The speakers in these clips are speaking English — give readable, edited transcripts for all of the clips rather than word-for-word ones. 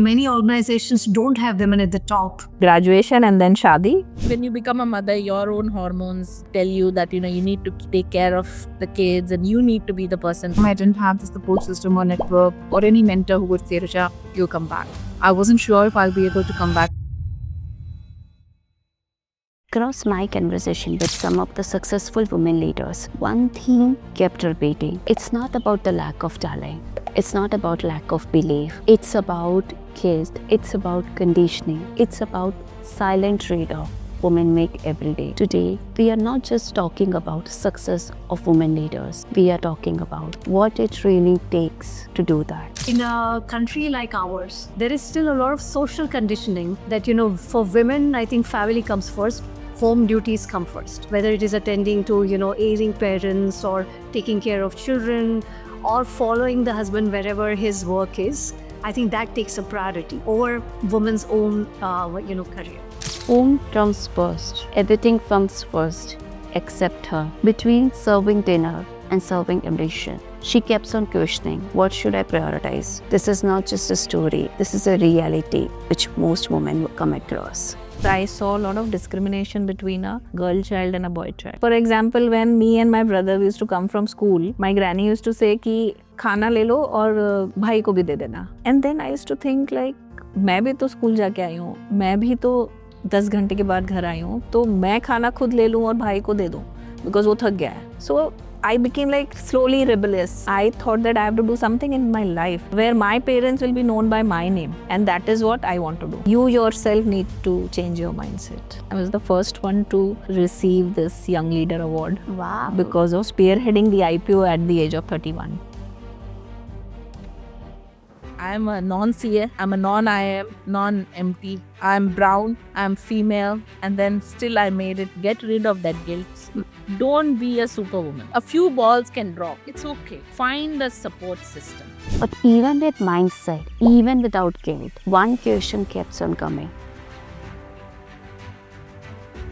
Many organizations don't have women at the top. Graduation and then shadi. When you become a mother, your own hormones tell you that you need to take care of the kids and you need to be the person. I didn't have the support system or network or any mentor who would say, Richa, you'll come back. I wasn't sure if I'll be able to come back. Across my conversation with some of the successful women leaders, one theme kept repeating. It's not about the lack of talent. It's not about lack of belief. It's about guilt. It's about conditioning. It's about silent trade-off women make every day. Today, we are not just talking about success of women leaders. We are talking about what it really takes to do that. In a country like ours, there is still a lot of social conditioning that, for women, I think family comes first. Home duties come first, whether it is attending to, aging parents or taking care of children or following the husband wherever his work is. I think that takes a priority over woman's own, career. Home comes first. Everything comes first, except her. Between serving dinner and serving ambition, she kept on questioning, what should I prioritize? This is not just a story. This is a reality which most women come across. I saw a lot of discrimination between a girl child and a boy child. For example, when me and my brother used to come from school, my granny used to say कि खाना ले लो और भाई को भी दे देना. And then I used to think like, मैं भी तो स्कूल जाके आई हूँ, मैं भी तो 10 घंटे के बाद घर आई हूँ, तो मैं खाना खुद ले लूँ और भाई को दे दूँ, because वो थक गया है. So I became like slowly rebellious. I thought that I have to do something in my life where my parents will be known by my name, and that is what I want to do. You yourself need to change your mindset. I was the first one to receive this Young Leader Award. Wow. Because of spearheading the IPO at the age of 31. I'm a non-CA, I'm a non-IM, non-MT, I'm brown, I'm female, and then still I made it. Get rid of that guilt. Don't be a superwoman. A few balls can drop. It's okay. Find a support system. But even with mindset, even without guilt, one question keeps on coming.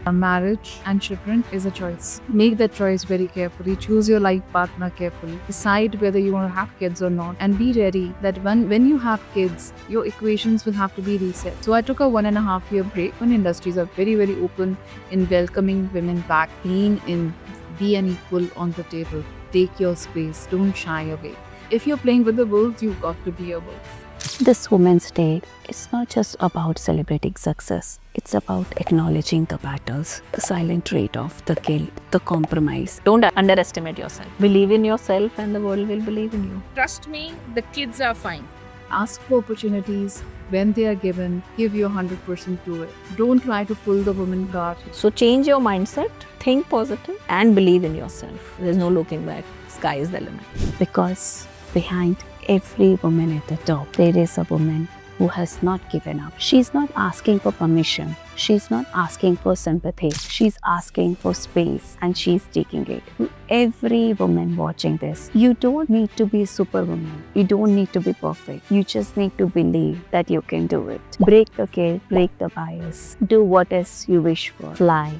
A marriage and children is a choice. Make that choice very carefully. Choose your life partner carefully. Decide whether you want to have kids or not. And be ready that when you have kids, your equations will have to be reset. So I took a 1.5 year break when industries are very, very open in welcoming women back. Lean in. Be an equal on the table. Take your space. Don't shy away. If you're playing with the wolves, you've got to be a wolf. This Women's Day is not just about celebrating success. It's about acknowledging the battles, the silent trade-off, the guilt, the compromise. Don't underestimate yourself. Believe in yourself and the world will believe in you. Trust me, the kids are fine. Ask for opportunities. When they are given, give your 100% to it. Don't try to pull the woman card. So change your mindset, think positive, and believe in yourself. There's no looking back. Sky is the limit. Because behind every woman at the top, there is a woman who has not given up. She's not asking for permission. She's not asking for sympathy. She's asking for space, and she's taking it. To every woman watching this, you don't need to be a superwoman. You don't need to be perfect. You just need to believe that you can do it. Break the guilt, break the bias. Do what is you wish for. Fly,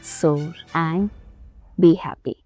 soar, and be happy.